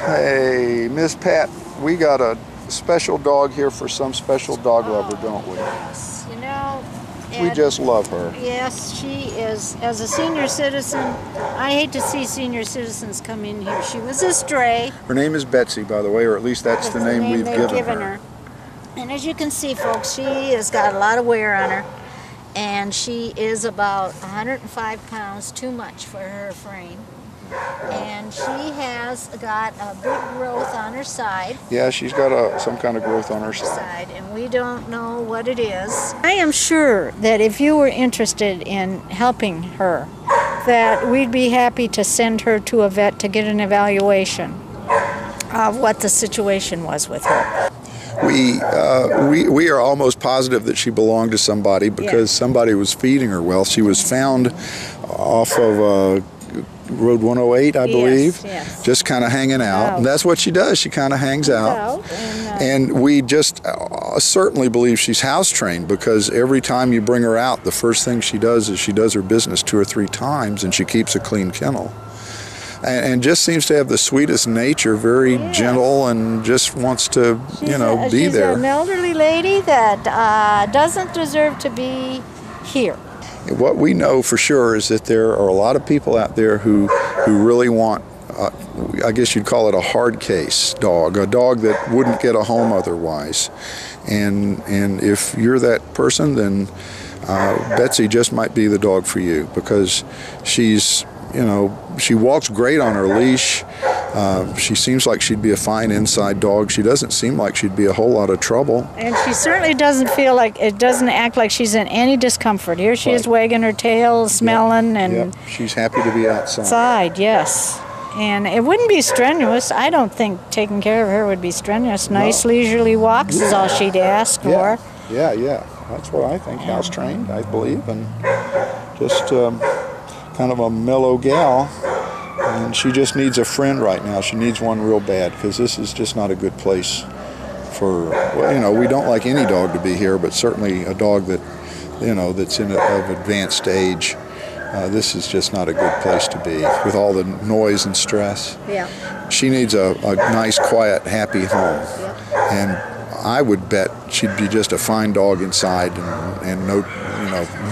Hey, Miss Pat, we got a special dog here for some special dog lover, don't we? Yes, you know. We just love her. Yes, she is. As a senior citizen, I hate to see senior citizens come in here. She was a stray. Her name is Betsy, by the way, or at least that's the name we've given her. And as you can see, folks, she has got a lot of wear on her. And she is about 105 pounds too much for her frame. And she has got a big growth on her side. Yeah, she's got some kind of growth on her side. And we don't know what it is. I am sure that if you were interested in helping her, that we'd be happy to send her to a vet to get an evaluation of what the situation was with her. We are almost positive that she belonged to somebody because somebody was feeding her well. She was found off of Road 108, I believe, just kind of hanging out. And that's what she does. She kind of hangs out. And we just certainly believe she's house trained, because every time you bring her out, the first thing she does is she does her business 2 or 3 times, and she keeps a clean kennel. And just seems to have the sweetest nature, very gentle, and just wants to, be there. She's an elderly lady that doesn't deserve to be here. What we know for sure is that there are a lot of people out there who really want, I guess you'd call it a hard case dog, a dog that wouldn't get a home otherwise. And if you're that person, then Betsy just might be the dog for you, because she's, she walks great on her leash. She seems like she'd be a fine inside dog. She doesn't seem like she'd be a whole lot of trouble. And she certainly doesn't doesn't act like she's in any discomfort. Here she is wagging her tail, smelling, and she's happy to be outside. Outside, yes. And it wouldn't be strenuous. I don't think taking care of her would be strenuous. Nice leisurely walks is all she'd ask for. Yeah. That's what I think. House trained, I believe, and just kind of a mellow gal. And she just needs a friend right now. She needs one real bad, because this is just not a good place for, we don't like any dog to be here, but certainly a dog that, that's of advanced age. This is just not a good place to be with all the noise and stress. Yeah. She needs a nice, quiet, happy home. And I would bet she'd be just a fine dog inside and no,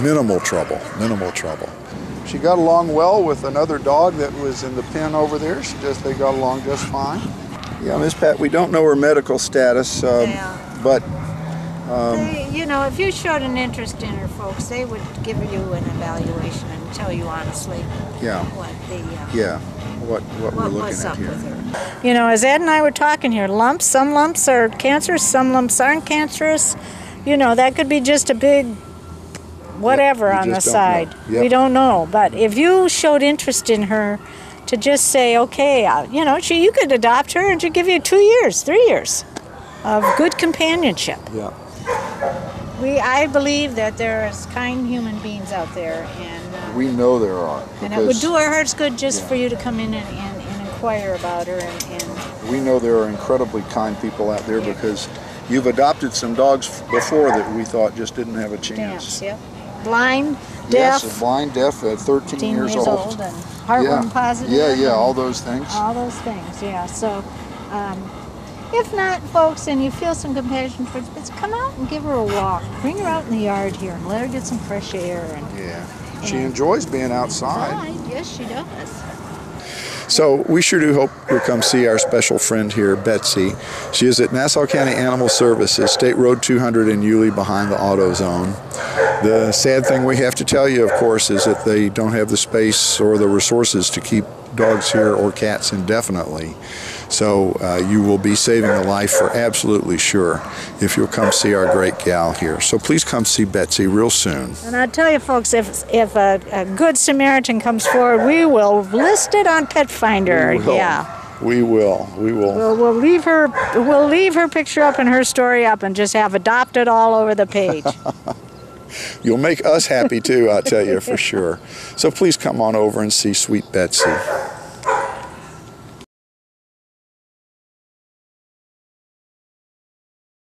minimal trouble. She got along well with another dog that was in the pen over there. They got along just fine. Yeah, Miss Pat, we don't know her medical status, but if you showed an interest in her, folks, they would give you an evaluation and tell you honestly what we're looking at here. With her. As Ed and I were talking here, some lumps are cancerous, some lumps aren't cancerous. That could be just a big whatever on the side. We don't know. But if you showed interest in her, to just say, okay, you could adopt her and she'd give you 2 years, 3 years of good companionship. Yeah. I believe that there is kind human beings out there, and we know there are. And it would do our hearts good just for you to come in and inquire about her. And we know there are incredibly kind people out there, because you've adopted some dogs before that we thought just didn't have a chance. Blind, deaf. Yes, blind, deaf, at 13 years old. And heartworm positive. Yeah, all those things. All those things, yeah. So, if not, folks, and you feel some compassion for her, come out and give her a walk. Bring her out in the yard here and let her get some fresh air. She enjoys being outside. Yes, she does. So we sure do hope you'll come see our special friend here, Betsy. She is at Nassau County Animal Services, State Road 200 in Yulee, behind the AutoZone. The sad thing we have to tell you, of course, is that they don't have the space or the resources to keep dogs here or cats indefinitely. So you will be saving a life for absolutely sure if you'll come see our great gal here. So please come see Betsy real soon. And I tell you, folks, if a good Samaritan comes forward, we will list it on Pet Finder. We will. We'll leave her picture up and her story up, and just have adopted all over the page. You'll make us happy too, I tell you for sure. So please come on over and see sweet Betsy.